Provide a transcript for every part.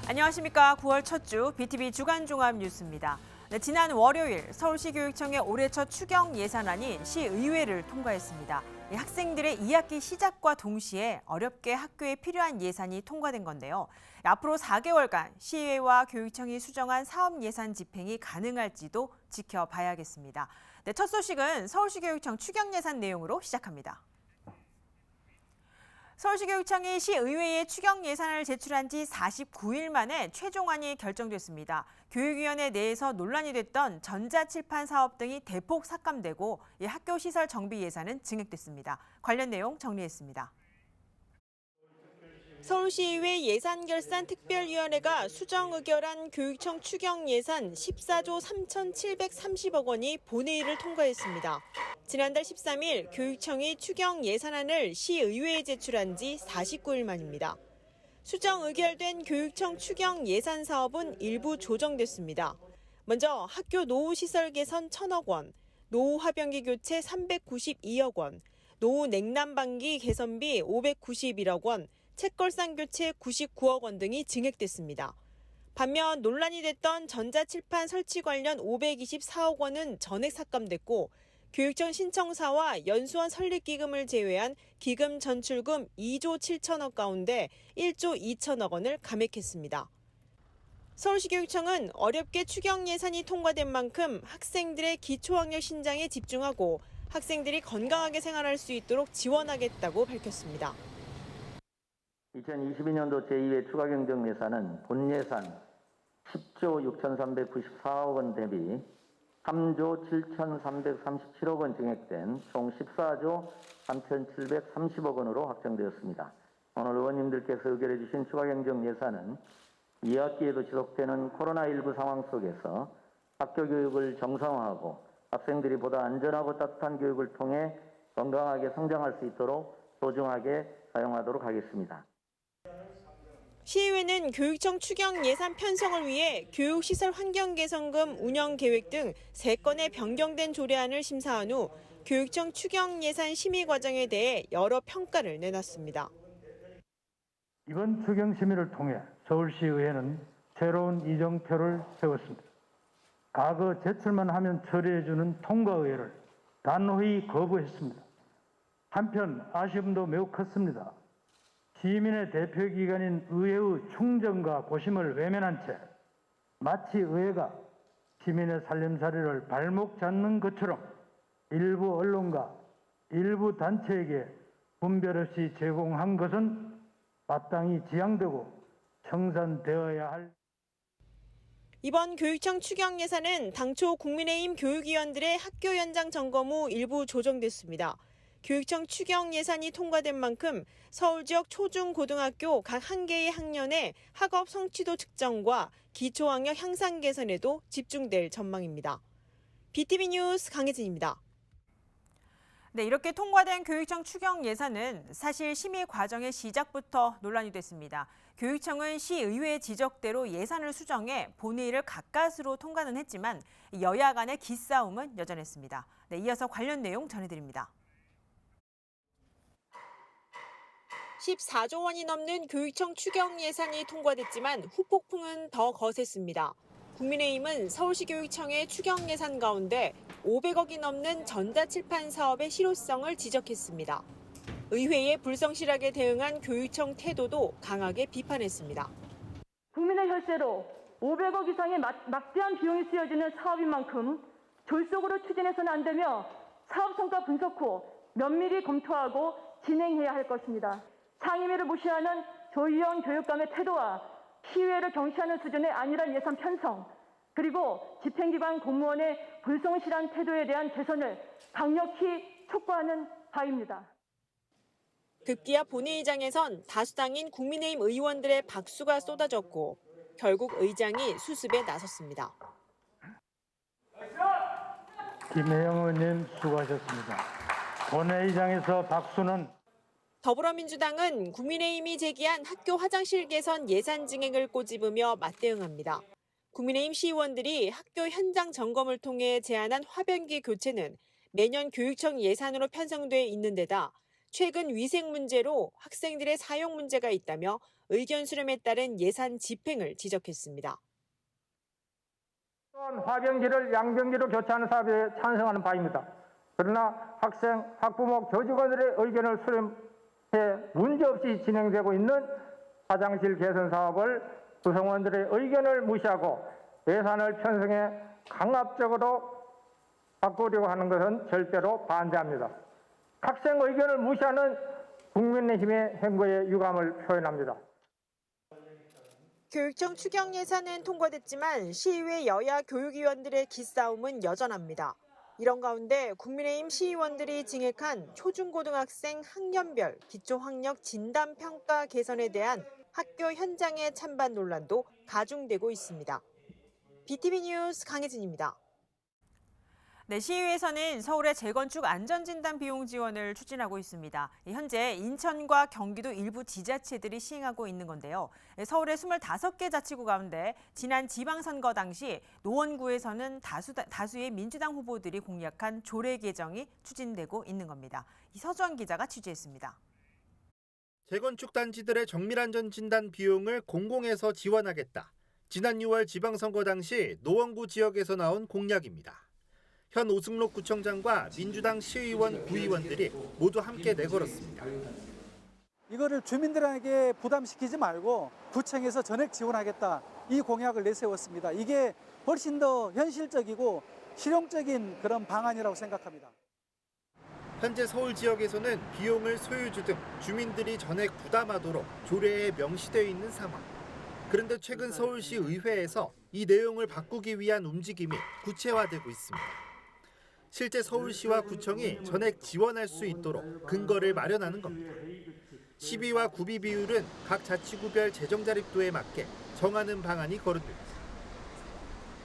안녕하십니까. 9월 첫 주 BTV 주간 종합 뉴스입니다. 지난 월요일 서울시 교육청의 올해 첫 추경 예산안이 시의회를 통과했습니다. 학생들의 2학기 시작과 동시에 어렵게 학교에 필요한 예산이 통과된 건데요. 앞으로 4개월간 시의회와 교육청이 수정한 사업 예산 집행이 가능할지도 지켜봐야겠습니다. 첫 소식은 서울시교육청 추경 예산 내용으로 시작합니다. 서울시교육청이 시의회에 추경 예산을 제출한 지 49일 만에 최종안이 결정됐습니다. 교육위원회 내에서 논란이 됐던 전자칠판 사업 등이 대폭 삭감되고 학교 시설 정비 예산은 증액됐습니다. 관련 내용 정리했습니다. 서울시의회 예산결산특별위원회가 수정 의결한 교육청 추경 예산 14조 3,730억 원이 본회의를 통과했습니다. 지난달 13일 교육청이 추경 예산안을 시의회에 제출한 지 49일 만입니다. 수정 의결된 교육청 추경 예산 사업은 일부 조정됐습니다. 먼저 학교 노후 시설 개선 1,000억 원, 노후 화변기 교체 392억 원, 노후 냉난방기 개선비 591억 원, 책걸상 교체 99억 원 등이 증액됐습니다. 반면 논란이 됐던 전자칠판 설치 관련 524억 원은 전액 삭감됐고 교육청 신청사와 연수원 설립기금을 제외한 기금 전출금 2조 7천억 가운데 1조 2천억 원을 감액했습니다. 서울시교육청은 어렵게 추경 예산이 통과된 만큼 학생들의 기초학력 신장에 집중하고 학생들이 건강하게 생활할 수 있도록 지원하겠다고 밝혔습니다. 2022년도 제2회 추가경정 예산은 본 예산 10조 6,394억 원 대비 3조 7,337억 원 증액된 총 14조 3,730억 원으로 확정되었습니다. 오늘 의원님들께서 의결해 주신 추가경정 예산은 2학기에도 지속되는 코로나19 상황 속에서 학교 교육을 정상화하고 학생들이 보다 안전하고 따뜻한 교육을 통해 건강하게 성장할 수 있도록 소중하게 사용하도록 하겠습니다. 시의회는 교육청 추경 예산 편성을 위해 교육시설 환경개선금 운영 계획 등 3건의 변경된 조례안을 심사한 후 교육청 추경 예산 심의 과정에 대해 여러 평가를 내놨습니다. 이번 추경 심의를 통해 서울시의회는 새로운 이정표를 세웠습니다. 과거 제출만 하면 처리해주는 통과의회를 단호히 거부했습니다. 한편 아쉬움도 매우 컸습니다. 시민의 대표기관인 의회의 충정과 고심을 외면한 채 마치 의회가 시민의 살림살이를 발목 잡는 것처럼 일부 언론과 일부 단체에게 분별 없이 제공한 것은 마땅히 지양되고 청산되어야 할. 이번 교육청 추경 예산은 당초 국민의힘 교육위원들의 학교 현장 점검 후 일부 조정됐습니다. 교육청 추경 예산이 통과된 만큼 서울 지역 초중고등학교 각 1개의 학년의 학업 성취도 측정과 기초학력 향상 개선에도 집중될 전망입니다. BTV 뉴스 강혜진입니다. 네, 이렇게 통과된 교육청 추경 예산은 사실 심의 과정의 시작부터 논란이 됐습니다. 교육청은 시의회 지적대로 예산을 수정해 본회의를 가까스로 통과는 했지만 여야 간의 기싸움은 여전했습니다. 네, 이어서 관련 내용 전해드립니다. 14조 원이 넘는 교육청 추경 예산이 통과됐지만 후폭풍은 더 거셌습니다. 국민의힘은 서울시 교육청의 추경 예산 가운데 500억이 넘는 전자칠판 사업의 실효성을 지적했습니다. 의회에 불성실하게 대응한 교육청 태도도 강하게 비판했습니다. 국민의 혈세로 500억 이상의 막대한 비용이 쓰여지는 사업인 만큼 졸속으로 추진해서는 안 되며 사업 성과 분석 후 면밀히 검토하고 진행해야 할 것입니다. 상임위를 무시하는 조희연 교육감의 태도와 시의회를 경시하는 수준의 안일한 예산 편성, 그리고 집행기관 공무원의 불성실한 태도에 대한 개선을 강력히 촉구하는 바입니다. 급기야 본회의장에선 다수당인 국민의힘 의원들의 박수가 쏟아졌고 결국 의장이 수습에 나섰습니다. 김혜영 의원님 수고하셨습니다. 본회의장에서 박수는 더불어민주당은 국민의힘이 제기한 학교 화장실 개선 예산 증액을 꼬집으며 맞대응합니다. 국민의힘 시의원들이 학교 현장 점검을 통해 제안한 화변기 교체는 매년 교육청 예산으로 편성돼 있는 데다 최근 위생 문제로 학생들의 사용 문제가 있다며 의견 수렴에 따른 예산 집행을 지적했습니다. 화병기를 양병기로 교체하는 사업에 찬성하는 바입니다. 그러나 학생, 학부모, 교직원들의 의견을 수렴해 문제없이 진행되고 있는 화장실 개선 사업을 구성원들의 의견을 무시하고 예산을 편성해 강압적으로 바꾸려고 하는 것은 절대로 반대합니다. 학생 의견을 무시하는 국민의힘의 행보에 유감을 표현합니다. 교육청 추경 예산은 통과됐지만 시의회 여야 교육위원들의 기싸움은 여전합니다. 이런 가운데 국민의힘 시의원들이 증액한 초중고등학생 학년별 기초학력 진단평가 개선에 대한 학교 현장의 찬반 논란도 가중되고 있습니다. BTV 뉴스 강혜진입니다. 네, 시의회에서는 서울의 재건축 안전진단 비용 지원을 추진하고 있습니다. 현재 인천과 경기도 일부 지자체들이 시행하고 있는 건데요. 서울의 25개 자치구 가운데 지난 지방선거 당시 노원구에서는 다수의 민주당 후보들이 공약한 조례 개정이 추진되고 있는 겁니다. 서주원 기자가 취재했습니다. 재건축 단지들의 정밀안전진단 비용을 공공에서 지원하겠다. 지난 6월 지방선거 당시 노원구 지역에서 나온 공약입니다. 현 오승록 구청장과 민주당 시의원, 구의원들이 모두 함께 내걸었습니다. 이거를 주민들에게 부담시키지 말고 구청에서 전액 지원하겠다, 이 공약을 내세웠습니다. 이게 훨씬 더 현실적이고 실용적인 그런 방안이라고 생각합니다. 현재 서울 지역에서는 비용을 소유주 등 주민들이 전액 부담하도록 조례에 명시되어 있는 상황. 그런데 최근 서울시 의회에서 이 내용을 바꾸기 위한 움직임이 구체화되고 있습니다. 실제 서울시와 구청이 전액 지원할 수 있도록 근거를 마련하는 겁니다. 시비와 구비 비율은 각 자치구별 재정 자립도에 맞게 정하는 방안이 거론됩니다.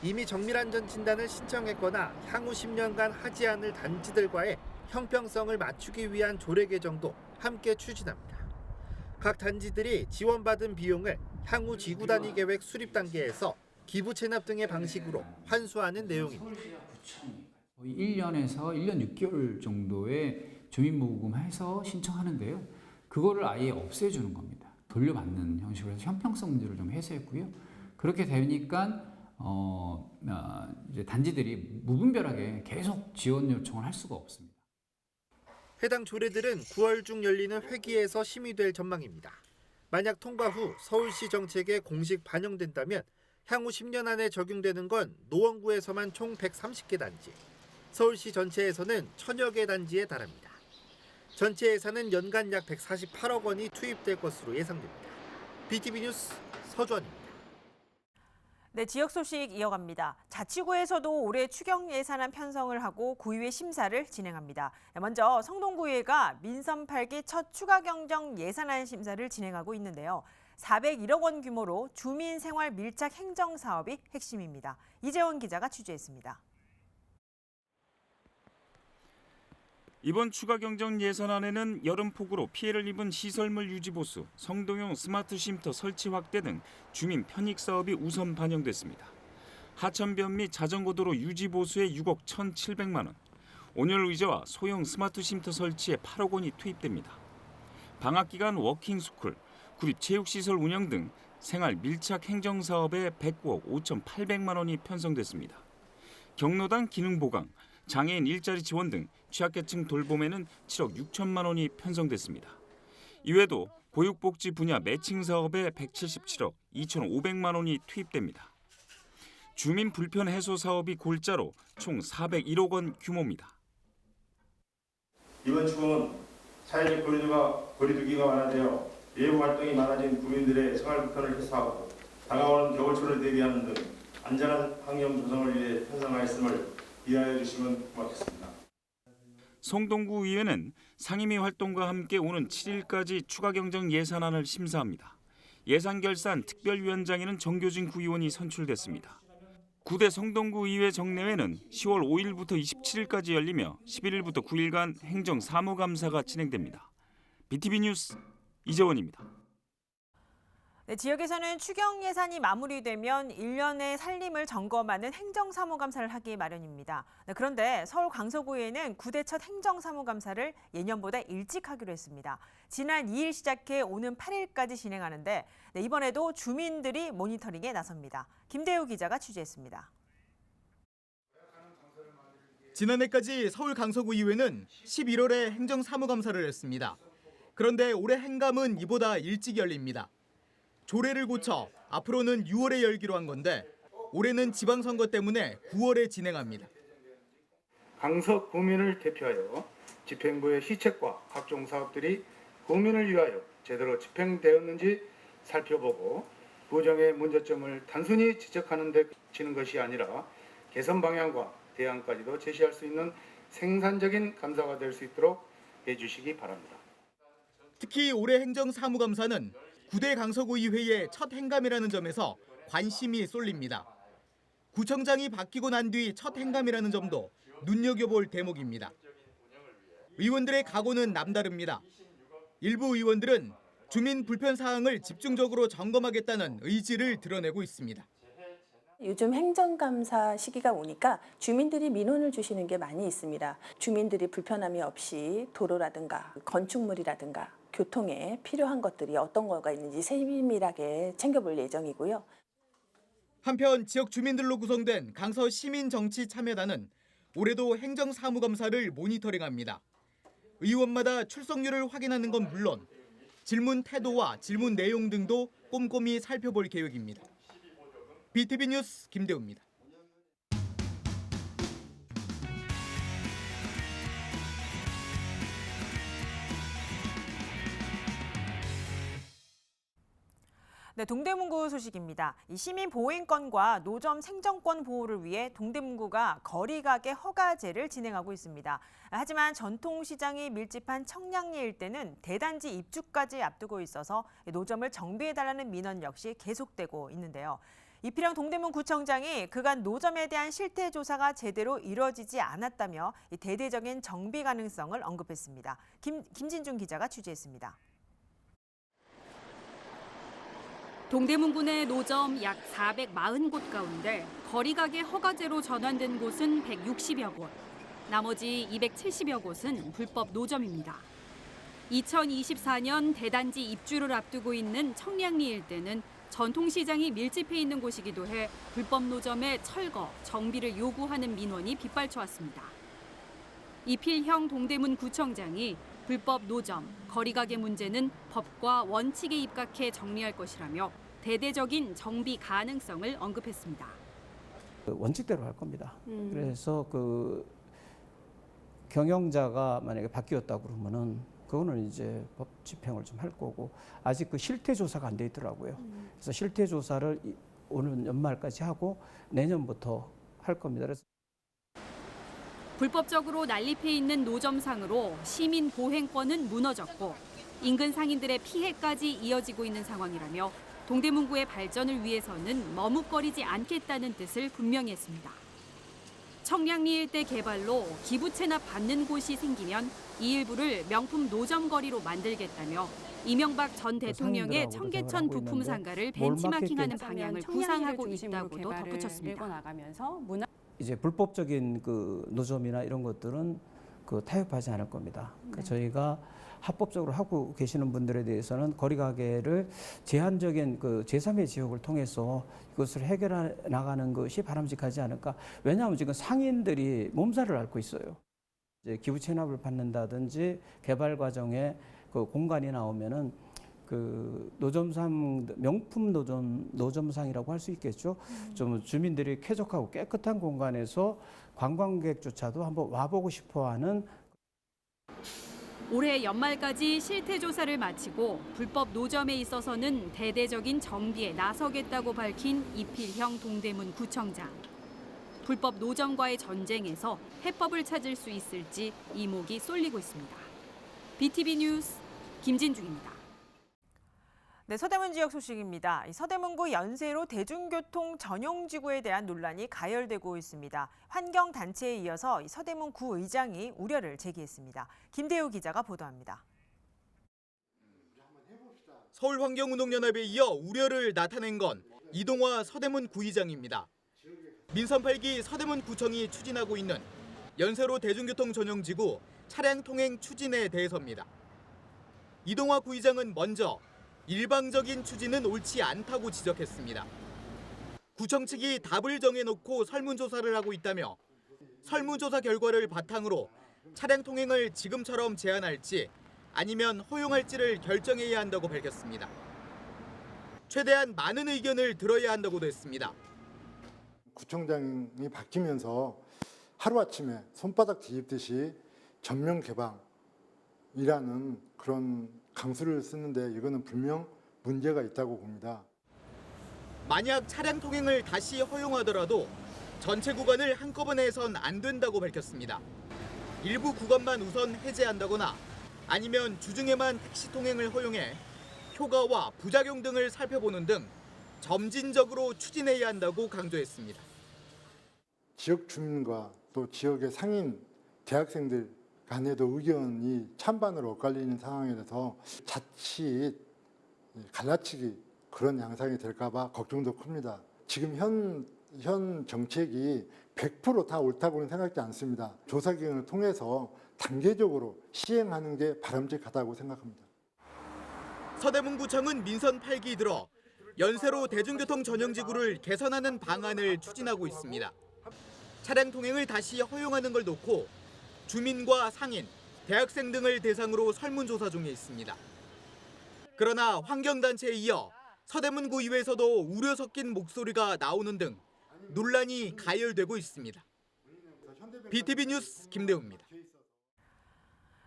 이미 정밀안전 진단을 신청했거나 향후 10년간 하지 않을 단지들과의 형평성을 맞추기 위한 조례 개정도 함께 추진합니다. 각 단지들이 지원받은 비용을 향후 지구 단위 계획 수립 단계에서 기부 체납 등의 방식으로 환수하는 내용입니다. 거의 1년에서 1년 6개월 정도의 주민모금해서 신청하는데요. 그거를 아예 없애주는 겁니다. 돌려받는 형식으로 해서 형평성 문제를 좀 해소했고요. 그렇게 되니까 이제 단지들이 무분별하게 계속 지원 요청을 할 수가 없습니다. 해당 조례들은 9월 중 열리는 회기에서 심의될 전망입니다. 만약 통과 후 서울시 정책에 공식 반영된다면 향후 10년 안에 적용되는 건 노원구에서만 총 130개 단지, 서울시 전체에서는 1000여 개 단지에 달합니다. 전체 예산은 연간 약 148억 원이 투입될 것으로 예상됩니다. BTV 뉴스 서주원입니다. 네, 지역 소식 이어갑니다. 자치구에서도 올해 추경 예산안 편성을 하고 구의회 심사를 진행합니다. 먼저 성동구의회가 민선 8기 첫 추가 경정 예산안 심사를 진행하고 있는데요. 401억 원 규모로 주민 생활 밀착 행정 사업이 핵심입니다. 이재원 기자가 취재했습니다. 이번 추가 경정 예산안에는 여름폭우로 피해를 입은 시설물 유지 보수, 성동용 스마트 쉼터 설치 확대 등 주민 편익 사업이 우선 반영됐습니다. 하천변 및 자전거도로 유지 보수에 6억 1,700만 원, 온열 의자와 소형 스마트 쉼터 설치에 8억 원이 투입됩니다. 방학 기간 워킹 스쿨, 구립 체육시설 운영 등 생활 밀착 행정 사업에 109억 5,800만 원이 편성됐습니다. 경로당 기능 보강, 장애인 일자리 지원 등 취약계층 돌봄에는 7억 6천만 원이 편성됐습니다. 이외에도 보육복지 분야 매칭 사업에 177억 2,500만 원이 투입됩니다. 주민 불편 해소 사업이 골자로 총 401억 원 규모입니다. 이번 추경은 사회적 거리두기가 완화되어 외부 활동이 많아진 국민들의 생활 불편을 해소하고 다가오는 겨울철을 대비하는 등 안전한 환경 조성을 위해 편성하였음을 이해해 주시면 고맙겠습니다. 성동구 의회는 상임위 활동과 함께 오는 7일까지 추가 경정 예산안을 심사합니다. 예산결산 특별위원장에는 정교진 구의원이 선출됐습니다. 9대 성동구 의회 정례회는 10월 5일부터 27일까지 열리며 11일부터 9일간 행정 사무감사가 진행됩니다. BTV 뉴스 이재원입니다. 네, 지역에서는 추경 예산이 마무리되면 1년의 살림을 점검하는 행정사무감사를 하기 마련입니다. 네, 그런데 서울 강서구에는 9대 첫 행정사무감사를 예년보다 일찍 하기로 했습니다. 지난 2일 시작해 오는 8일까지 진행하는데 네, 이번에도 주민들이 모니터링에 나섭니다. 김대우 기자가 취재했습니다. 지난해까지 서울 강서구의회는 11월에 행정사무감사를 했습니다. 그런데 올해 행감은 이보다 일찍 열립니다. 조례를 고쳐 앞으로는 6월에 열기로 한 건데 올해는 지방선거 때문에 9월에 진행합니다. 강서 구민을 대표하여 집행부의 시책과 각종 사업들이 구민을 위하여 제대로 집행되었는지 살펴보고 부정의 문제점을 단순히 지적하는 데 그치는 것이 아니라 개선 방향과 대안까지도 제시할 수 있는 생산적인 감사가 될 수 있도록 해주시기 바랍니다. 특히 올해 행정사무감사는 9대 강서구의회의 첫 행감이라는 점에서 관심이 쏠립니다. 구청장이 바뀌고 난 뒤 첫 행감이라는 점도 눈여겨볼 대목입니다. 의원들의 각오는 남다릅니다. 일부 의원들은 주민 불편 사항을 집중적으로 점검하겠다는 의지를 드러내고 있습니다. 요즘 행정감사 시기가 오니까 주민들이 민원을 주시는 게 많이 있습니다. 주민들이 불편함이 없이 도로라든가 건축물이라든가 교통에 필요한 것들이 어떤 거가 있는지 세밀하게 챙겨볼 예정이고요. 한편 지역 주민들로 구성된 강서 시민정치참여단은 올해도 행정사무감사를 모니터링합니다. 의원마다 출석률을 확인하는 건 물론 질문 태도와 질문 내용 등도 꼼꼼히 살펴볼 계획입니다. BTV 뉴스 김대우입니다. 네, 동대문구 소식입니다. 이 시민 보행권과 노점 생존권 보호를 위해 동대문구가 거리가게 허가제를 진행하고 있습니다. 하지만 전통시장이 밀집한 청량리 일대는 대단지 입주까지 앞두고 있어서 노점을 정비해달라는 민원 역시 계속되고 있는데요. 이필영 동대문구청장이 그간 노점에 대한 실태 조사가 제대로 이루어지지 않았다며 대대적인 정비 가능성을 언급했습니다. 김진중 기자가 취재했습니다. 동대문구 내 노점 약 440곳 가운데 거리가게 허가제로 전환된 곳은 160여 곳, 나머지 270여 곳은 불법 노점입니다. 2024년 대단지 입주를 앞두고 있는 청량리 일대는 전통시장이 밀집해 있는 곳이기도 해 불법 노점의 철거, 정비를 요구하는 민원이 빗발쳐왔습니다. 이필형 동대문구청장이 불법 노점, 거리가게 문제는 법과 원칙에 입각해 정리할 것이라며 대대적인 정비 가능성을 언급했습니다. 원칙대로 할 겁니다. 그래서 경영자가 만약에 바뀌었다 그러면은 그거는 이제 법 집행을 좀 할 거고 아직 실태 조사가 안 돼 있더라고요. 그래서 실태 조사를 오늘 연말까지 하고 내년부터 할 겁니다. 그래서 불법적으로 난립해 있는 노점상으로 시민 보행권은 무너졌고 인근 상인들의 피해까지 이어지고 있는 상황이라며 동대문구의 발전을 위해서는 머뭇거리지 않겠다는 뜻을 분명히 했습니다. 청량리 일대 개발로 기부 체납 받는 곳이 생기면 이 일부를 명품 노점 거리로 만들겠다며 이명박 전 대통령의 청계천 부품 상가를 벤치마킹하는 방향을 구상하고 있다고도 덧붙였습니다. 이제 불법적인 노점이나 이런 것들은 타협하지 않을 겁니다. 그러니까 저희가 합법적으로 하고 계시는 분들에 대해서는 거리가게를 제한적인 제3의 지역을 통해서 이것을 해결해 나가는 것이 바람직하지 않을까. 왜냐하면 지금 상인들이 몸살을 앓고 있어요. 이제 기부 체납을 받는다든지 개발 과정에 공간이 나오면은 노점상 명품 노점상이라고 할 수 있겠죠. 좀 주민들이 쾌적하고 깨끗한 공간에서 관광객조차도 한번 와보고 싶어하는. 올해 연말까지 실태 조사를 마치고 불법 노점에 있어서는 대대적인 정비에 나서겠다고 밝힌 이필형 동대문 구청장. 불법 노점과의 전쟁에서 해법을 찾을 수 있을지 이목이 쏠리고 있습니다. BTV 뉴스 김진중입니다. 네, 서대문 지역 소식입니다. 서대문구 연세로 대중교통 전용지구에 대한 논란이 가열되고 있습니다. 환경단체에 이어서 서대문 구의장이 우려를 제기했습니다. 김대우 기자가 보도합니다. 서울환경운동연합에 이어 우려를 나타낸 건 이동화 서대문 구의장입니다. 민선 8기 서대문구청이 추진하고 있는 연세로 대중교통 전용지구 차량 통행 추진에 대해서입니다. 이동화 구의장은 먼저 일방적인 추진은 옳지 않다고 지적했습니다. 구청 측이 답을 정해놓고 설문조사를 하고 있다며 설문조사 결과를 바탕으로 차량 통행을 지금처럼 제한할지 아니면 허용할지를 결정해야 한다고 밝혔습니다. 최대한 많은 의견을 들어야 한다고도 했습니다. 구청장이 바뀌면서 하루아침에 손바닥 뒤집듯이 전면 개방이라는 그런 강수를 쓰는데 이거는 분명 문제가 있다고 봅니다. 만약 차량 통행을 다시 허용하더라도 전체 구간을 한꺼번에 해선 안 된다고 밝혔습니다. 일부 구간만 우선 해제한다거나 아니면 주중에만 택시 통행을 허용해 효과와 부작용 등을 살펴보는 등 점진적으로 추진해야 한다고 강조했습니다. 지역 주민과 또 지역의 상인 대학생들 간에도 의견이 찬반을 엇갈리는 상황에 대해서 자칫 갈라치기 그런 양상이 될까 봐 걱정도 큽니다. 지금 현 정책이 100% 다 옳다고는 생각지 않습니다. 조사 기관을 통해서 단계적으로 시행하는 게 바람직하다고 생각합니다. 서대문구청은 민선 8기 들어 연세로 대중교통 전용지구를 개선하는 방안을 추진하고 있습니다. 차량 통행을 다시 허용하는 걸 놓고 주민과 상인, 대학생 등을 대상으로 설문조사 중에 있습니다. 그러나 환경단체에 이어 서대문구의회에서도 우려 섞인 목소리가 나오는 등 논란이 가열되고 있습니다. BTV 뉴스 김대우입니다.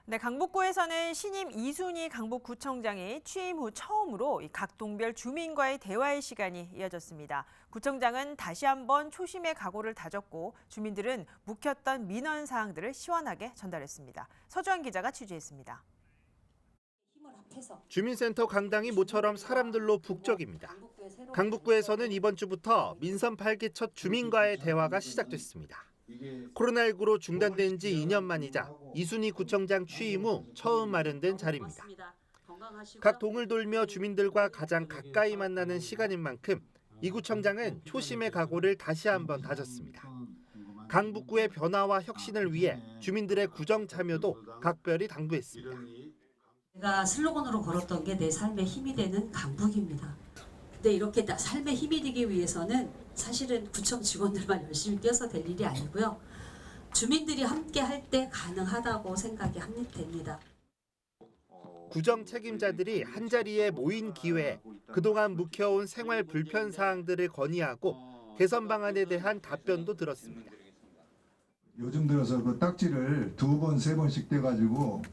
네, 강북구에서는 신임 이순희 강북구청장이 취임 후 처음으로 각 동별 주민과의 대화의 시간이 이어졌습니다. 구청장은 다시 한번 초심의 각오를 다졌고 주민들은 묵혔던 민원 사항들을 시원하게 전달했습니다. 서주환 기자가 취재했습니다. 주민센터 강당이 모처럼 사람들로 북적입니다. 강북구에서는 이번 주부터 민선 8기 첫 주민과의 대화가 시작됐습니다. 코로나19로 중단된 지 2년 만이자 이순희 구청장 취임 후 처음 마련된 자리입니다. 각 동을 돌며 주민들과 가장 가까이 만나는 시간인 만큼 이 구청장은 초심의 각오를 다시 한번 다졌습니다. 강북구의 변화와 혁신을 위해 주민들의 구정 참여도 각별히 당부했습니다. 제가 슬로건으로 걸었던 게 내 삶의 힘이 되는 강북입니다. 근데 이렇게 삶의 힘이 되기 위해서는 사실은 구청 직원들만 열심히 뛰어서 될 일이 아니고요. 주민들이 함께 할 때 가능하다고 생각이 됩니다. 구정 책임자들이 한자리에 모인 기회에 그동안 묵혀온 생활 불편 사항들을 건의하고 개선 방안에 대한 답변도 들었습니다. 요즘 들어서 그 딱지를 2번, 3번씩 떼가지고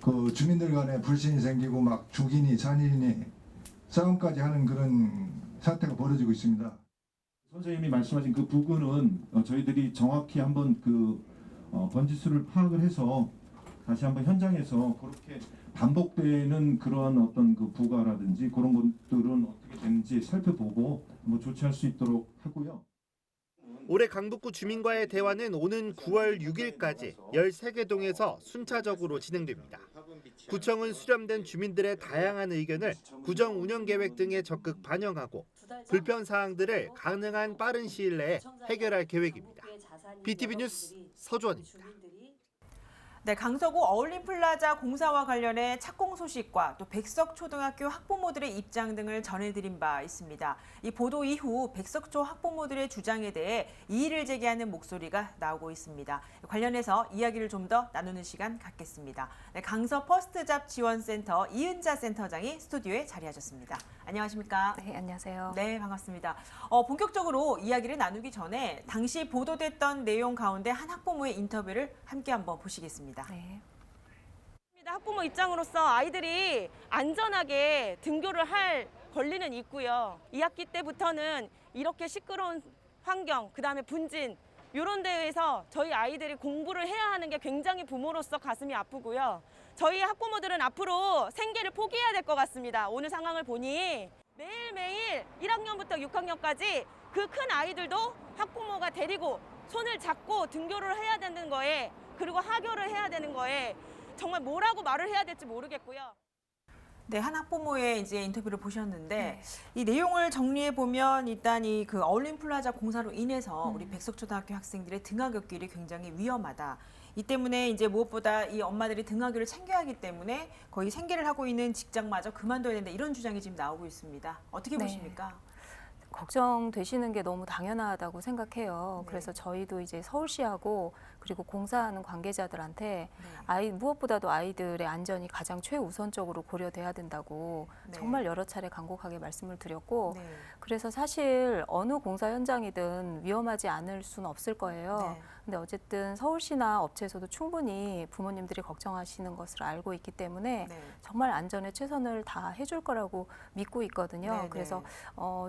그 주민들 간에 불신이 생기고 막 죽이니 잔인이 싸움까지 하는 그런 사태가 벌어지고 있습니다. 선생님이 말씀하신 그 부분은 저희들이 정확히 한번 그 번지수를 파악을 해서 다시 한번 현장에서 그렇게 반복되는 그러한 어떤 그 부가라든지 그런 것들은 어떻게 되는지 살펴보고 뭐 조치할 수 있도록 하고요. 올해 강북구 주민과의 대화는 오는 9월 6일까지 13개 동에서 순차적으로 진행됩니다. 구청은 수렴된 주민들의 다양한 의견을 구정 운영 계획 등에 적극 반영하고 불편 사항들을 가능한 빠른 시일 내에 해결할 계획입니다. BTV 뉴스 서주원입니다. 네, 강서구 어울림플라자 공사와 관련해 착공 소식과 또 백석초등학교 학부모들의 입장 등을 전해드린 바 있습니다. 이 보도 이후 백석초 학부모들의 주장에 대해 이의를 제기하는 목소리가 나오고 있습니다. 관련해서 이야기를 좀 더 나누는 시간 갖겠습니다. 네, 강서 퍼스트잡 지원센터 이은자 센터장이 스튜디오에 자리하셨습니다. 안녕하십니까? 네, 안녕하세요. 네, 반갑습니다. 본격적으로 이야기를 나누기 전에 당시 보도됐던 내용 가운데 한 학부모의 인터뷰를 함께 한번 보시겠습니다. 네. 학부모 입장으로서 아이들이 안전하게 등교를 할 권리는 있고요. 2학기 때부터는 이렇게 시끄러운 환경, 그다음에 분진 이런 데에서 저희 아이들이 공부를 해야 하는 게 굉장히 부모로서 가슴이 아프고요. 저희 학부모들은 앞으로 생계를 포기해야 될 것 같습니다. 오늘 상황을 보니 매일매일 1학년부터 6학년까지 그 큰 아이들도 학부모가 데리고 손을 잡고 등교를 해야 되는 거에 그리고 하교를 해야 되는 거에 정말 뭐라고 말을 해야 될지 모르겠고요. 네, 한 학부모의 이제 인터뷰를 보셨는데 이 내용을 정리해 보면 일단 이 그 어울림 플라자 공사로 인해서 우리 백석초등학교 학생들의 등하굣길이 굉장히 위험하다. 이 때문에 이제 무엇보다 이 엄마들이 등하교를 챙겨야 하기 때문에 거의 생계를 하고 있는 직장마저 그만둬야 된다 이런 주장이 지금 나오고 있습니다. 어떻게 네. 보십니까? 걱정되시는 게 너무 당연하다고 생각해요. 그래서 저희도 이제 서울시하고 그리고 공사하는 관계자들한테 무엇보다도 아이들의 안전이 가장 최우선적으로 고려돼야 된다고 정말 여러 차례 간곡하게 말씀을 드렸고 그래서 사실 어느 공사 현장이든 위험하지 않을 수는 없을 거예요. 근데 어쨌든 서울시나 업체에서도 충분히 부모님들이 걱정하시는 것을 알고 있기 때문에 정말 안전에 최선을 다 해줄 거라고 믿고 있거든요. 그래서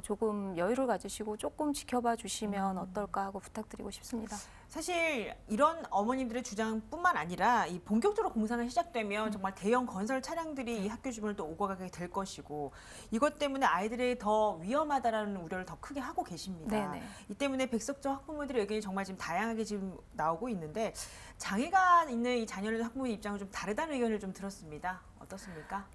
조금 여유를 가지시고 조금 지켜봐 주시면 어떨까 하고 부탁드리고 싶습니다. 사실 이런 어머님들의 주장뿐만 아니라 이 본격적으로 공사가 시작되면 정말 대형 건설 차량들이 이 학교 주변을 또 오고 가게 될 것이고 이것 때문에 아이들이 더 위험하다라는 우려를 더 크게 하고 계십니다. 네네. 이 때문에 백석초 학부모들의 의견이 정말 지금 다양하게 지금 나오고 있는데 장애가 있는 이 자녀를 학부모의 입장은 좀 다르다는 의견을 좀 들었습니다. 어떻습니까?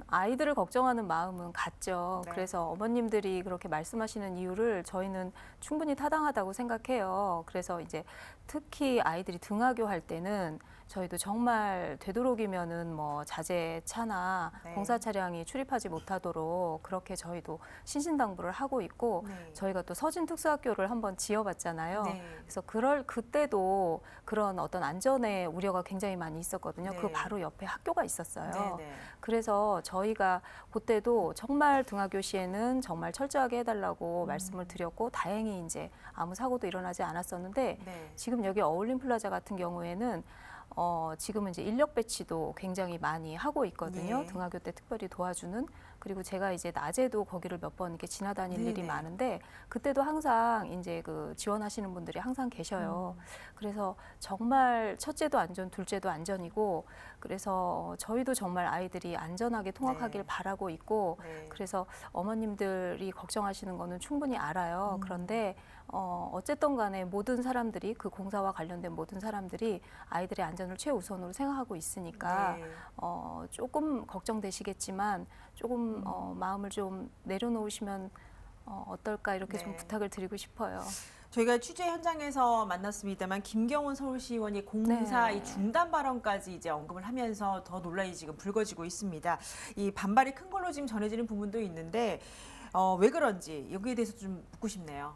아이들을 걱정하는 마음은 같죠. 그래서 어머님들이 그렇게 말씀하시는 이유를 저희는 충분히 타당하다고 생각해요. 그래서 이제 특히 아이들이 등하교 할 때는 저희도 정말 되도록이면은 뭐 자재차나 공사 차량이 출입하지 못하도록 그렇게 저희도 신신당부를 하고 있고 저희가 또 서진 특수학교를 한번 지어봤잖아요. 그래서 그때도 그런 어떤 안전의 우려가 굉장히 많이 있었거든요. 그 바로 옆에 학교가 있었어요. 그래서 저희가 그때도 정말 등하교 시에는 정말 철저하게 해달라고 말씀을 드렸고 다행히 이제 아무 사고도 일어나지 않았었는데 지금 여기 어울림 플라자 같은 경우에는 지금은 이제 인력 배치도 굉장히 많이 하고 있거든요. 등하교 때 특별히 도와주는. 그리고 제가 이제 낮에도 거기를 몇 번 이렇게 지나다닐 일이 많은데 그때도 항상 이제 그 지원하시는 분들이 항상 계셔요. 그래서 정말 첫째도 안전, 둘째도 안전이고 그래서 저희도 정말 아이들이 안전하게 통학하길 바라고 있고 그래서 어머님들이 걱정하시는 거는 충분히 알아요. 그런데 어쨌든 간에 모든 사람들이 그 공사와 관련된 모든 사람들이 아이들의 안전을 최우선으로 생각하고 있으니까 조금 걱정되시겠지만 조금 마음을 좀 내려놓으시면 어떨까 이렇게 좀 부탁을 드리고 싶어요. 저희가 취재 현장에서 만났습니다만 김경훈 서울시의원이 공사 이 중단 발언까지 이제 언급을 하면서 더 논란이 지금 불거지고 있습니다. 이 반발이 큰 걸로 지금 전해지는 부분도 있는데 왜 그런지 여기에 대해서 좀 묻고 싶네요.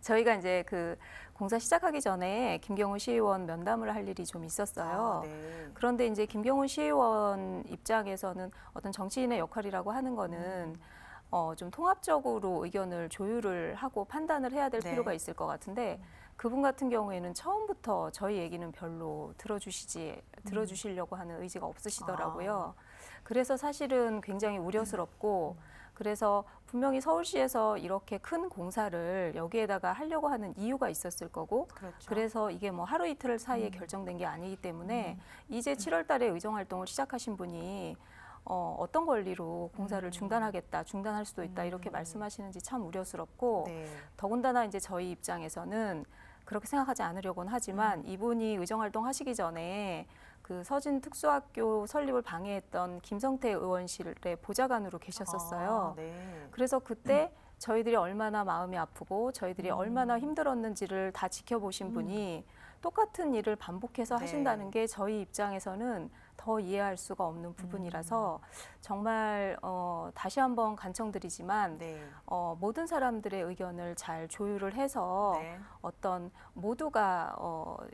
저희가 이제 그 공사 시작하기 전에 김경훈 시의원 면담을 할 일이 좀 있었어요. 그런데 이제 김경훈 시의원 입장에서는 어떤 정치인의 역할이라고 하는 거는 좀 통합적으로 의견을 조율을 하고 판단을 해야 될 필요가 있을 것 같은데 그분 같은 경우에는 처음부터 저희 얘기는 별로 들어주시려고 하는 의지가 없으시더라고요. 그래서 사실은 굉장히 우려스럽고 그래서 분명히 서울시에서 이렇게 큰 공사를 여기에다가 하려고 하는 이유가 있었을 거고 그래서 이게 뭐 하루 이틀 사이에 결정된 게 아니기 때문에 이제 7월 달에 의정활동을 시작하신 분이 어떤 권리로 공사를 중단할 수도 있다 이렇게 말씀하시는지 참 우려스럽고 더군다나 이제 저희 입장에서는 그렇게 생각하지 않으려고는 하지만 이분이 의정활동 하시기 전에 그 서진 특수학교 설립을 방해했던 김성태 의원실의 보좌관으로 계셨었어요. 그래서 그때 저희들이 얼마나 마음이 아프고 저희들이 얼마나 힘들었는지를 다 지켜보신 분이 똑같은 일을 반복해서 하신다는 게 저희 입장에서는 더 이해할 수가 없는 부분이라서 정말 다시 한번 간청드리지만 모든 사람들의 의견을 잘 조율을 해서 어떤 모두가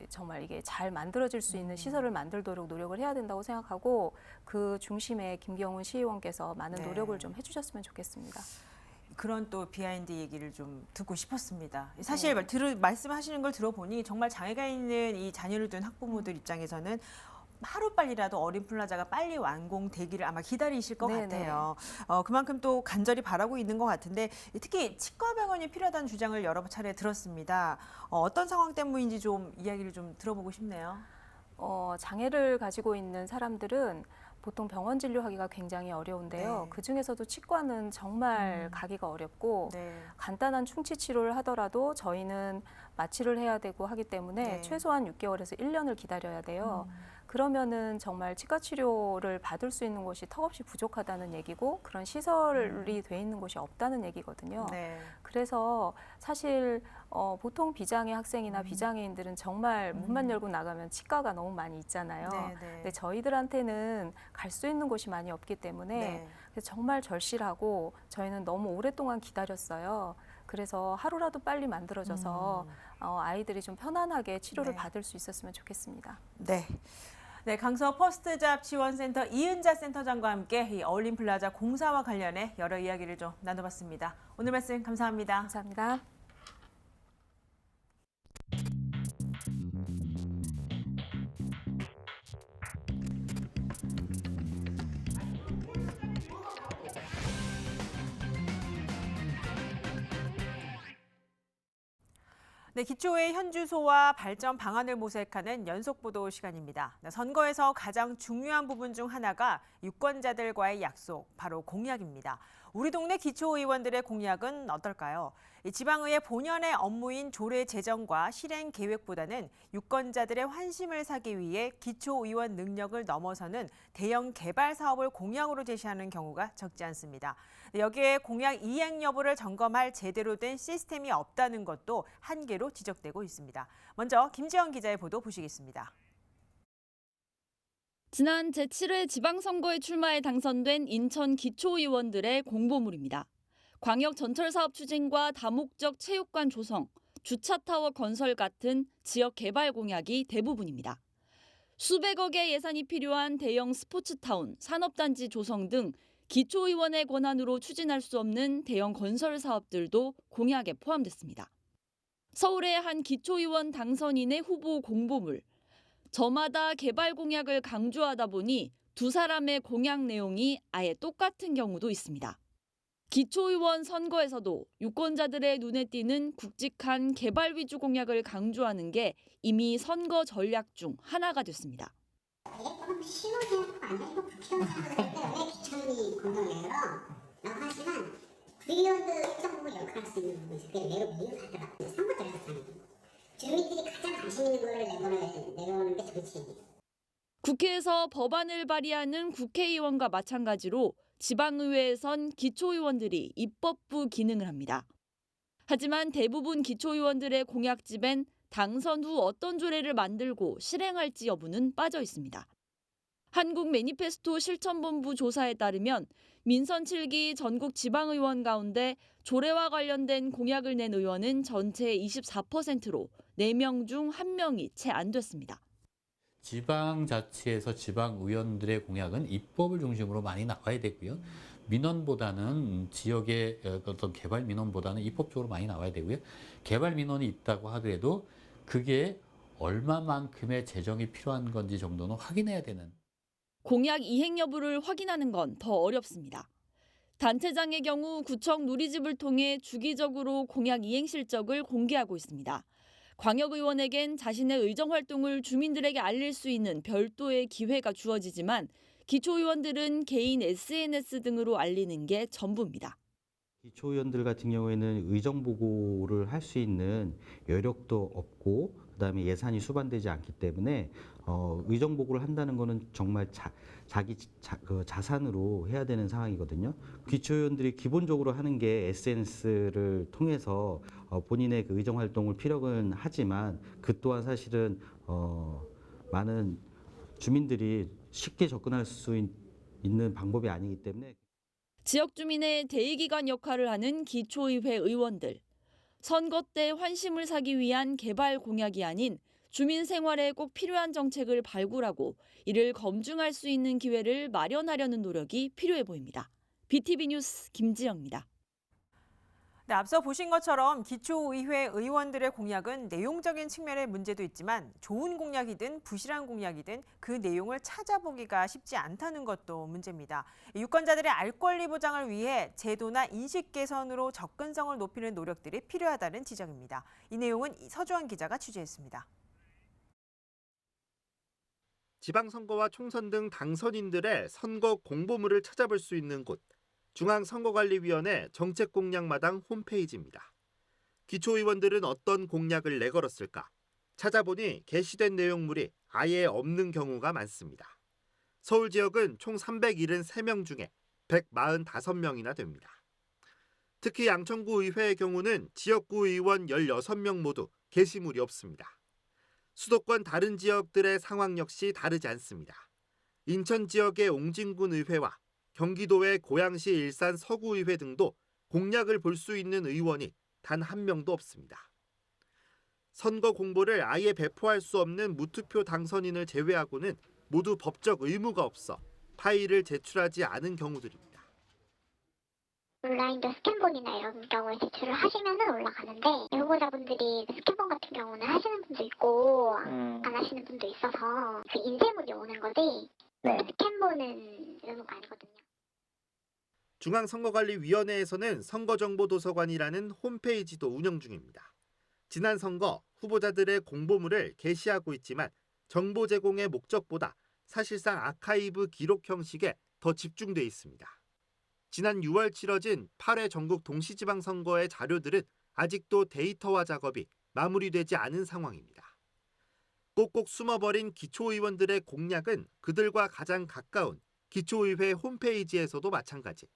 정말 이게 잘 만들어질 수 있는 시설을 만들도록 노력을 해야 된다고 생각하고 그 중심에 김경훈 시의원께서 많은 노력을 좀 해주셨으면 좋겠습니다. 그런 또 비하인드 얘기를 좀 듣고 싶었습니다. 사실 말씀하시는 걸 들어보니 정말 장애가 있는 이 자녀를 둔 학부모들 입장에서는 하루빨리라도 어린 플라자가 빨리 완공되기를 아마 기다리실 것 같아요. 그만큼 또 간절히 바라고 있는 것 같은데 특히 치과병원이 필요하다는 주장을 여러 차례 들었습니다. 어떤 상황 때문인지 좀 이야기를 좀 들어보고 싶네요. 장애를 가지고 있는 사람들은 보통 병원 진료하기가 굉장히 어려운데요. 그중에서도 치과는 정말 가기가 어렵고 간단한 충치 치료를 하더라도 저희는 마취를 해야 되고 하기 때문에 최소한 6개월에서 1년을 기다려야 돼요. 그러면은 정말 치과 치료를 받을 수 있는 곳이 턱없이 부족하다는 얘기고 그런 시설이 돼 있는 곳이 없다는 얘기거든요. 그래서 사실 보통 비장애 학생이나 비장애인들은 정말 문만 열고 나가면 치과가 너무 많이 있잖아요. 근데 저희들한테는 갈 수 있는 곳이 많이 없기 때문에 그래서 정말 절실하고 저희는 너무 오랫동안 기다렸어요. 그래서 하루라도 빨리 만들어져서 아이들이 좀 편안하게 치료를 받을 수 있었으면 좋겠습니다. 네, 강서 퍼스트잡 지원센터 이은자 센터장과 함께 이 어울림플라자 공사와 관련해 여러 이야기를 좀 나눠봤습니다. 오늘 말씀 감사합니다. 감사합니다. 네, 기초의 현주소와 발전 방안을 모색하는 연속보도 시간입니다. 선거에서 가장 중요한 부분 중 하나가 유권자들과의 약속, 바로 공약입니다. 우리 동네 기초의원들의 공약은 어떨까요? 지방의회 본연의 업무인 조례 제정과 실행 계획보다는 유권자들의 환심을 사기 위해 기초의원 능력을 넘어서는 대형 개발 사업을 공약으로 제시하는 경우가 적지 않습니다. 여기에 공약 이행 여부를 점검할 제대로 된 시스템이 없다는 것도 한계로 지적되고 있습니다. 먼저 김지영 기자의 보도 보시겠습니다. 지난 제7회 지방선거에 출마해 당선된 인천 기초의원들의 공보물입니다. 광역 전철사업 추진과 다목적 체육관 조성, 주차타워 건설 같은 지역 개발 공약이 대부분입니다. 수백억의 예산이 필요한 대형 스포츠타운, 산업단지 조성 등 기초의원의 권한으로 추진할 수 없는 대형 건설 사업들도 공약에 포함됐습니다. 서울의 한 기초의원 당선인의 후보 공보물. 저마다 개발 공약을 강조하다 보니 두 사람의 공약 내용이 아예 똑같은 경우도 있습니다. 기초의원 선거에서도 유권자들의 눈에 띄는 굵직한 개발 위주 공약을 강조하는 게 이미 선거 전략 중 하나가 됐습니다. 신호대학도 안 되고 국회의원 때문에 귀찮은 공동회의로 라고 하지만 국회의원들 행정부 역할할 수 있는 부분이 그게 매우 미흡하더라고요. 3번 들어갔다는 주민들이 가장 관심 있는 거를 내놓는 게 정치입니다. 국회에서 법안을 발의하는 국회의원과 마찬가지로 지방의회에선 기초의원들이 입법부 기능을 합니다. 하지만 대부분 기초의원들의 공약집엔 당선 후 어떤 조례를 만들고 실행할지 여부는 빠져 있습니다. 한국 매니페스토 실천본부 조사에 따르면 민선 7기 전국 지방의원 가운데 조례와 관련된 공약을 낸 의원은 전체의 24%로 4명 중 1명이 채 안 됐습니다. 지방자치에서 지방의원들의 공약은 입법을 중심으로 많이 나와야 되고요. 민원보다는 지역의 어떤 개발 민원보다는 입법적으로 많이 나와야 되고요. 개발 민원이 있다고 하더라도 그게 얼마만큼의 재정이 필요한 건지 정도는 확인해야 되는. 공약 이행 여부를 확인하는 건 더 어렵습니다. 단체장의 경우 구청 누리집을 통해 주기적으로 공약 이행 실적을 공개하고 있습니다. 광역의원에겐 자신의 의정활동을 주민들에게 알릴 수 있는 별도의 기회가 주어지지만 기초의원들은 개인 SNS 등으로 알리는 게 전부입니다. 기초의원들 같은 경우에는 의정보고를 할 수 있는 여력도 없고 그다음에 예산이 수반되지 않기 때문에 의정보고를 한다는 거는 정말 자기 자산으로 해야 되는 상황이거든요. 기초의원들이 기본적으로 하는 게 SNS를 통해서 본인의 그 의정활동을 피력은 하지만 그 또한 사실은 많은 주민들이 쉽게 접근할 수 있는 방법이 아니기 때문에 지역 주민의 대의기관 역할을 하는 기초의회 의원들. 선거 때 환심을 사기 위한 개발 공약이 아닌 주민 생활에 꼭 필요한 정책을 발굴하고 이를 검증할 수 있는 기회를 마련하려는 노력이 필요해 보입니다. BTV 뉴스 김지영입니다. 네, 앞서 보신 것처럼 기초의회 의원들의 공약은 내용적인 측면의 문제도 있지만 좋은 공약이든 부실한 공약이든 그 내용을 찾아보기가 쉽지 않다는 것도 문제입니다. 유권자들의 알 권리 보장을 위해 제도나 인식 개선으로 접근성을 높이는 노력들이 필요하다는 지적입니다. 이 내용은 서주환 기자가 취재했습니다. 지방선거와 총선 등 당선인들의 선거 공보물을 찾아볼 수 있는 곳. 중앙선거관리위원회 정책공약마당 홈페이지입니다. 기초의원들은 어떤 공약을 내걸었을까? 찾아보니 게시된 내용물이 아예 없는 경우가 많습니다. 서울 지역은 총 373명 중에 145명이나 됩니다. 특히 양천구 의회의 경우는 지역구 의원 16명 모두 게시물이 없습니다. 수도권 다른 지역들의 상황 역시 다르지 않습니다. 인천 지역의 옹진군 의회와 경기도의 고양시 일산 서구의회 등도 공약을 볼 수 있는 의원이 단 한 명도 없습니다. 선거 공보를 아예 배포할 수 없는 무투표 당선인을 제외하고는 모두 법적 의무가 없어 파일을 제출하지 않은 경우들입니다. 온라인도 스캔본이나 이런 경우에 제출을 하시면 올라가는데 후보자분들이 스캔본 같은 경우는 하시는 분도 있고 안 하시는 분도 있어서 그 인쇄물이 오는 거지 스캔본은 의무가 아니거든요. 중앙선거관리위원회에서는 선거정보도서관이라는 홈페이지도 운영 중입니다. 지난 선거 후보자들의 공보물을 게시하고 있지만 정보 제공의 목적보다 사실상 아카이브 기록 형식에 더 집중돼 있습니다. 지난 6월 치러진 8회 전국 동시지방선거의 자료들은 아직도 데이터화 작업이 마무리되지 않은 상황입니다. 꼭꼭 숨어버린 기초의원들의 공약은 그들과 가장 가까운 기초의회 홈페이지에서도 마찬가지.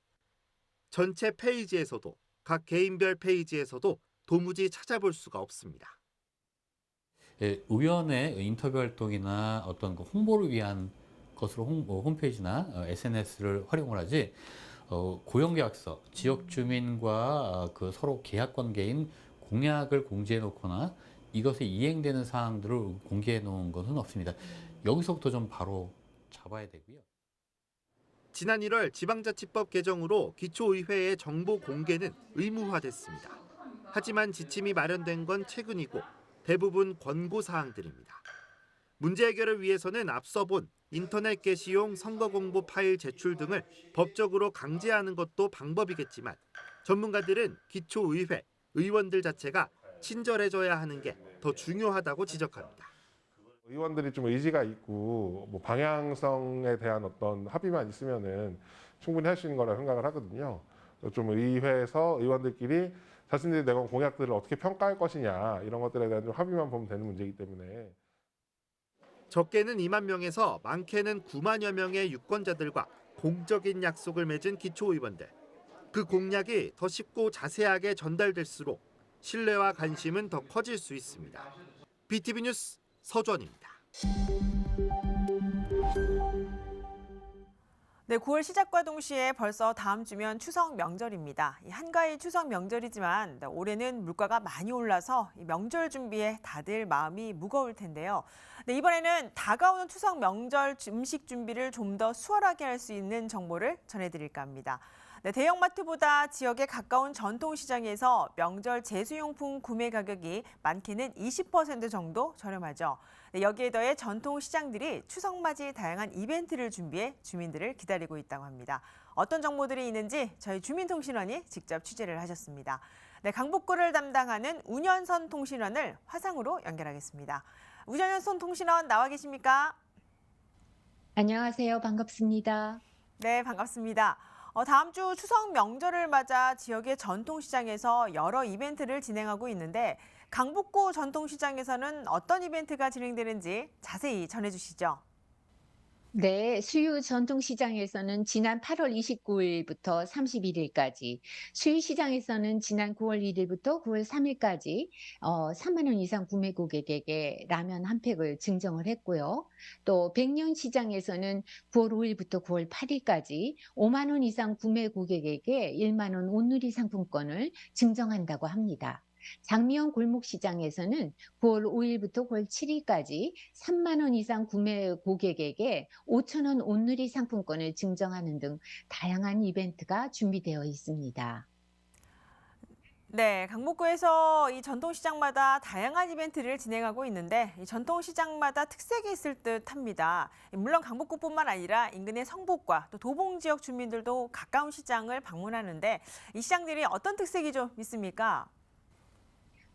전체 페이지에서도 각 개인별 페이지에서도 도무지 찾아볼 수가 없습니다. 의원의 인터뷰 활동이나 어떤 홍보를 위한 것으로 홈페이지나 SNS를 활용을 하지 고용계약서, 지역 주민과 그 서로 계약 관계인 공약을 공지해 놓거나 이것에 이행되는 사항들을 공개해 놓은 것은 없습니다. 여기서부터 좀 바로 잡아야 되고요. 지난 1월 지방자치법 개정으로 기초의회의 정보 공개는 의무화됐습니다. 하지만 지침이 마련된 건 최근이고 대부분 권고사항들입니다. 문제 해결을 위해서는 앞서 본 인터넷 게시용 선거공보 파일 제출 등을 법적으로 강제하는 것도 방법이겠지만 전문가들은 기초의회, 의원들 자체가 친절해져야 하는 게 더 중요하다고 지적합니다. 의원들이 좀 의지가 있고 방향성에 대한 어떤 합의만 있으면은 충분히 할 수 있는 거라 생각을 하거든요. 좀 의회에서 의원들끼리 자신들이 내건 공약들을 어떻게 평가할 것이냐 이런 것들에 대한 좀 합의만 보면 되는 문제이기 때문에 적게는 2만 명에서 많게는 9만여 명의 유권자들과 공적인 약속을 맺은 기초의원들. 그 공약이 더 쉽고 자세하게 전달될수록 신뢰와 관심은 더 커질 수 있습니다. BTV 뉴스 서주원입니다. 네, 9월 시작과 동시에 벌써 다음 주면 추석 명절입니다. 한가위 추석 명절이지만 올해는 물가가 많이 올라서 명절 준비에 다들 마음이 무거울 텐데요. 네, 이번에는 다가오는 추석 명절 음식 준비를 좀 더 수월하게 할 수 있는 정보를 전해드릴까 합니다. 네, 대형마트보다 지역에 가까운 전통시장에서 명절 제수용품 구매 가격이 많게는 20% 정도 저렴하죠. 네, 여기에 더해 전통시장들이 추석맞이 다양한 이벤트를 준비해 주민들을 기다리고 있다고 합니다. 어떤 정보들이 있는지 저희 주민통신원이 직접 취재를 하셨습니다. 네, 강북구를 담당하는 운현선 통신원을 화상으로 연결하겠습니다. 운현선 통신원 나와 계십니까? 안녕하세요. 반갑습니다. 네, 반갑습니다. 다음 주 추석 명절을 맞아 지역의 전통시장에서 여러 이벤트를 진행하고 있는데 강북구 전통시장에서는 어떤 이벤트가 진행되는지 자세히 전해주시죠. 네, 수유 전통시장에서는 지난 8월 29일부터 31일까지, 수유시장에서는 지난 9월 1일부터 9월 3일까지 3만 원 이상 구매 고객에게 라면 한 팩을 증정을 했고요. 또 백년시장에서는 9월 5일부터 9월 8일까지 5만 원 이상 구매 고객에게 1만 원 온누리 상품권을 증정한다고 합니다. 장미원 골목시장에서는 9월 5일부터 9월 7일까지 3만 원 이상 구매 고객에게 5천 원 온누리 상품권을 증정하는 등 다양한 이벤트가 준비되어 있습니다. 네, 강북구에서 이 전통시장마다 다양한 이벤트를 진행하고 있는데 이 전통시장마다 특색이 있을 듯합니다. 물론 강북구뿐만 아니라 인근의 성북과 또 도봉 지역 주민들도 가까운 시장을 방문하는데 이 시장들이 어떤 특색이 좀 있습니까?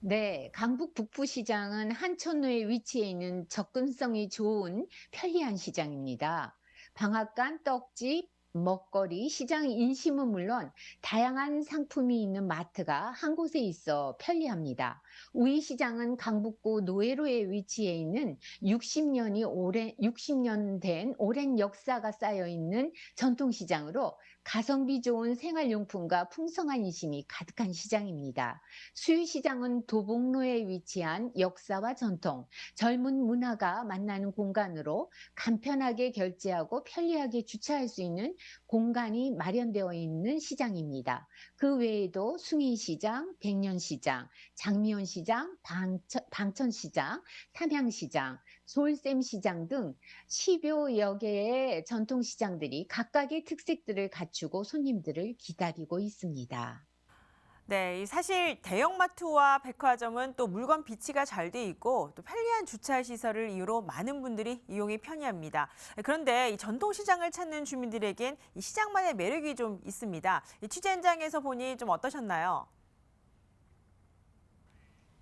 네, 강북 북부시장은 한천로에 위치해 있는 접근성이 좋은 편리한 시장입니다. 방앗간, 떡집, 먹거리, 시장 인심은 물론 다양한 상품이 있는 마트가 한 곳에 있어 편리합니다. 우이시장은 강북구 노회로에 위치해 있는 60년 된 오랜 역사가 쌓여 있는 전통시장으로 가성비 좋은 생활용품과 풍성한 인심이 가득한 시장입니다. 수유시장은 도봉로에 위치한 역사와 전통, 젊은 문화가 만나는 공간으로 간편하게 결제하고 편리하게 주차할 수 있는 공간이 마련되어 있는 시장입니다. 그 외에도 숭인시장, 백년시장, 장미원시장, 방천시장, 삼양시장, 솔샘시장 등 10여 개의 전통시장들이 각각의 특색들을 갖추고 손님들을 기다리고 있습니다. 네, 사실 대형마트와 백화점은 또 물건 비치가 잘 돼 있고 또 편리한 주차 시설을 이유로 많은 분들이 이용이 편리합니다. 그런데 이 전통시장을 찾는 주민들에겐 이 시장만의 매력이 좀 있습니다. 이 취재 현장에서 보니 좀 어떠셨나요?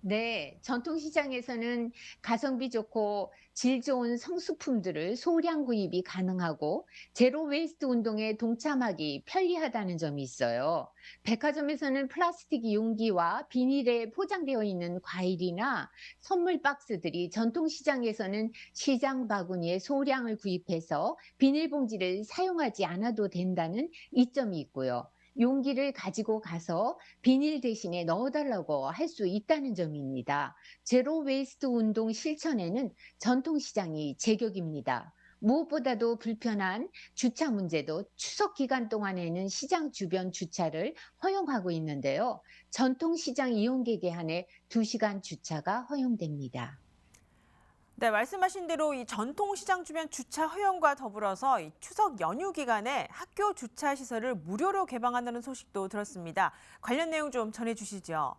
네, 전통시장에서는 가성비 좋고 질 좋은 성수품들을 소량 구입이 가능하고 제로 웨이스트 운동에 동참하기 편리하다는 점이 있어요. 백화점에서는 플라스틱 용기와 비닐에 포장되어 있는 과일이나 선물 박스들이 전통시장에서는 시장 바구니에 소량을 구입해서 비닐봉지를 사용하지 않아도 된다는 이점이 있고요. 용기를 가지고 가서 비닐 대신에 넣어달라고 할 수 있다는 점입니다. 제로 웨이스트 운동 실천에는 전통시장이 제격입니다. 무엇보다도 불편한 주차 문제도 추석 기간 동안에는 시장 주변 주차를 허용하고 있는데요. 전통시장 이용객에 한해 2시간 주차가 허용됩니다. 네, 말씀하신 대로 이 전통시장 주변 주차 허용과 더불어서 이 추석 연휴 기간에 학교 주차 시설을 무료로 개방한다는 소식도 들었습니다. 관련 내용 좀 전해주시죠.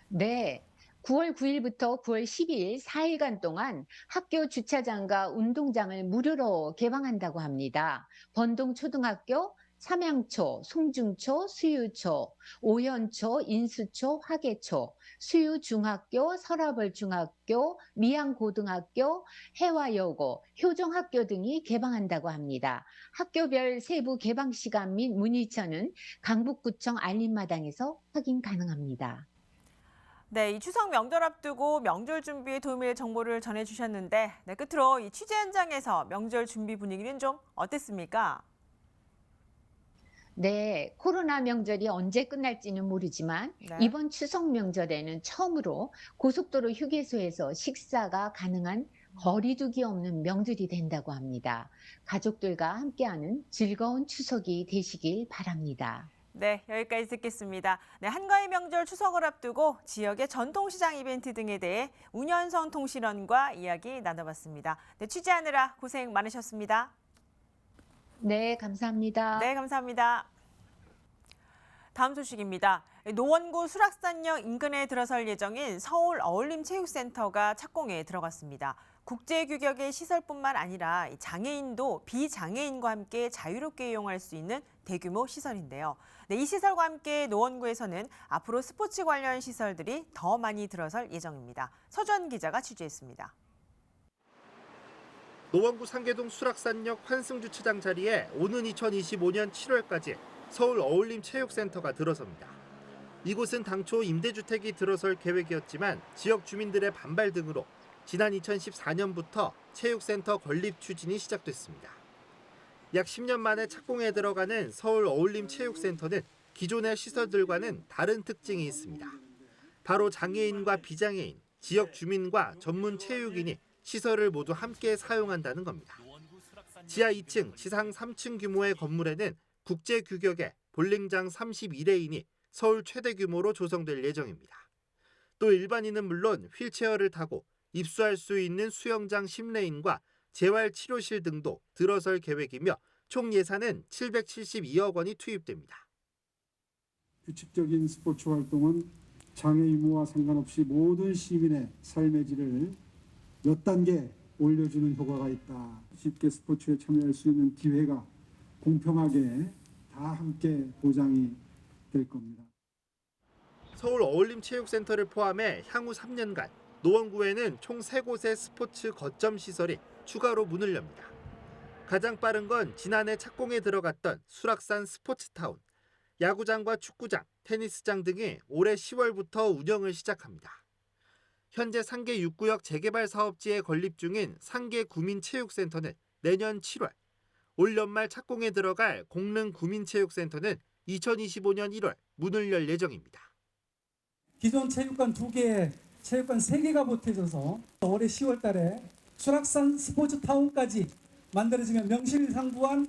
네. 9월 9일부터 9월 10일 4일간 동안 학교 주차장과 운동장을 무료로 개방한다고 합니다. 번동초등학교, 삼양초, 송중초, 수유초, 오현초, 인수초, 화계초, 수유중학교, 서라벌중학교, 미양고등학교, 해화여고, 효정학교 등이 개방한다고 합니다. 학교별 세부 개방 시간 및 문의처는 강북구청 알림마당에서 확인 가능합니다. 네, 이 추석 명절 앞두고 명절 준비에 도움이 될 정보를 전해주셨는데 네, 끝으로 이 취재 현장에서 명절 준비 분위기는 좀 어땠습니까? 네, 코로나 명절이 언제 끝날지는 모르지만 이번 추석 명절에는 처음으로 고속도로 휴게소에서 식사가 가능한 거리두기 없는 명절이 된다고 합니다. 가족들과 함께하는 즐거운 추석이 되시길 바랍니다. 네, 여기까지 듣겠습니다. 네, 한가위 명절 추석을 앞두고 지역의 전통시장 이벤트 등에 대해 운현성 통신원과 이야기 나눠봤습니다. 네, 취재하느라 고생 많으셨습니다. 네, 감사합니다. 네, 감사합니다. 다음 소식입니다. 노원구 수락산역 인근에 들어설 예정인 서울 어울림체육센터가 착공에 들어갔습니다. 국제 규격의 시설뿐만 아니라 장애인도 비장애인과 함께 자유롭게 이용할 수 있는 대규모 시설인데요. 네, 이 시설과 함께 노원구에서는 앞으로 스포츠 관련 시설들이 더 많이 들어설 예정입니다. 서주환 기자가 취재했습니다. 노원구 상계동 수락산역 환승주차장 자리에 오는 2025년 7월까지 서울 어울림체육센터가 들어섭니다. 이곳은 당초 임대주택이 들어설 계획이었지만 지역 주민들의 반발 등으로 지난 2014년부터 체육센터 건립 추진이 시작됐습니다. 약 10년 만에 착공에 들어가는 서울 어울림체육센터는 기존의 시설들과는 다른 특징이 있습니다. 바로 장애인과 비장애인, 지역 주민과 전문 체육인이 시설을 모두 함께 사용한다는 겁니다. 지하 2층, 지상 3층 규모의 건물에는 국제 규격의 볼링장 31레인이 서울 최대 규모로 조성될 예정입니다. 또 일반인은 물론 휠체어를 타고 입수할 수 있는 수영장 10레인과 재활치료실 등도 들어설 계획이며 총 예산은 772억 원이 투입됩니다. 규칙적인 스포츠 활동은 장애 유무와 상관없이 모든 시민의 삶의 질을 몇 단계 올려주는 효과가 있다. 쉽게 스포츠에 참여할 수 있는 기회가 공평하게 다 함께 보장이 될 겁니다. 서울 어울림체육센터를 포함해 향후 3년간 노원구에는 총 3곳의 스포츠 거점 시설이 추가로 문을 엽니다. 가장 빠른 건 지난해 착공에 들어갔던 수락산 스포츠타운. 야구장과 축구장, 테니스장 등이 올해 10월부터 운영을 시작합니다. 현재 상계 6구역 재개발 사업지에 건립 중인 상계 구민체육센터는 내년 7월, 올 연말 착공에 들어갈 공릉 구민체육센터는 2025년 1월 문을 열 예정입니다. 기존 체육관 2개에 체육관 3개가 보태져서 올해 10월 달에 수락산 스포츠타운까지 만들어지면 명실상부한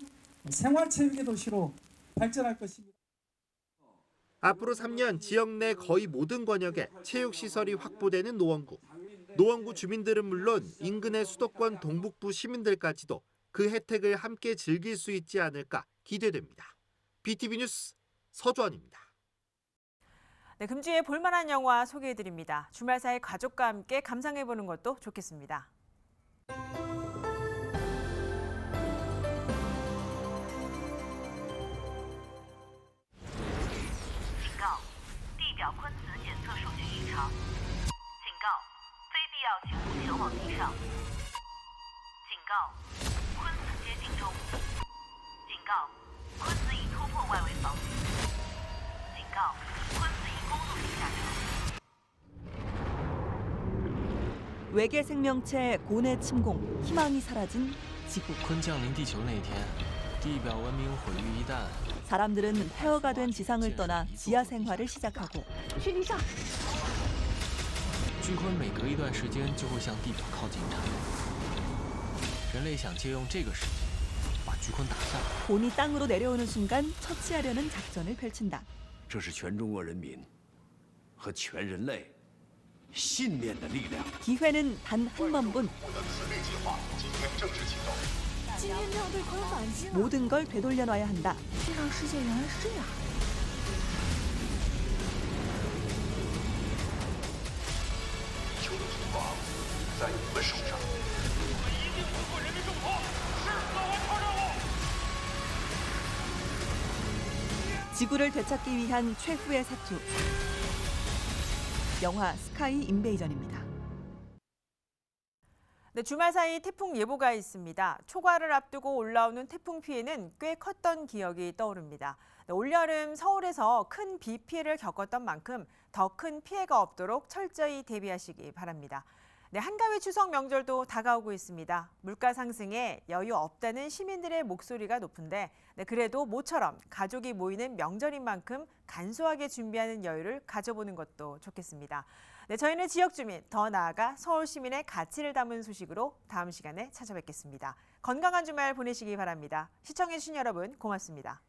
생활체육의 도시로 발전할 것입니다. 앞으로 3년 지역 내 거의 모든 권역에 체육시설이 확보되는 노원구. 노원구 주민들은 물론 인근의 수도권 동북부 시민들까지도 그 혜택을 함께 즐길 수 있지 않을까 기대됩니다. BTV 뉴스 서주원입니다. 네, 금주에 볼만한 영화 소개해드립니다. 주말 사이 가족과 함께 감상해보는 것도 좋겠습니다. 외계 생명체 고뇌 침공, 희망이 사라진 지구. 鲲降临地球那一天，地表文明毁于一旦。 사람들은 폐허가 된 지상을 떠나 지하 생활을 시작하고 巨鲲每隔一段时间就会向地表靠近一场。人类想借用这个时机，把巨鲲打散。 곤이 땅으로 내려오는 순간 처치하려는 작전을 펼친다. 这是全中国人民和全人类信念的力量。 기회는 단 한 번뿐. 모든 걸 되돌려놔야 한다. 지구를 되찾기 위한 최후의 사투. 영화 스카이 인베이전입니다. 네, 주말 사이 태풍 예보가 있습니다. 초과를 앞두고 올라오는 태풍 피해는 꽤 컸던 기억이 떠오릅니다. 네, 올여름 서울에서 큰 비 피해를 겪었던 만큼 더 큰 피해가 없도록 철저히 대비하시기 바랍니다. 네, 한가위 추석 명절도 다가오고 있습니다. 물가 상승에 여유 없다는 시민들의 목소리가 높은데 그래도 모처럼 가족이 모이는 명절인 만큼 간소하게 준비하는 여유를 가져보는 것도 좋겠습니다. 네, 저희는 지역 주민, 더 나아가 서울 시민의 가치를 담은 소식으로 다음 시간에 찾아뵙겠습니다. 건강한 주말 보내시기 바랍니다. 시청해주신 여러분 고맙습니다.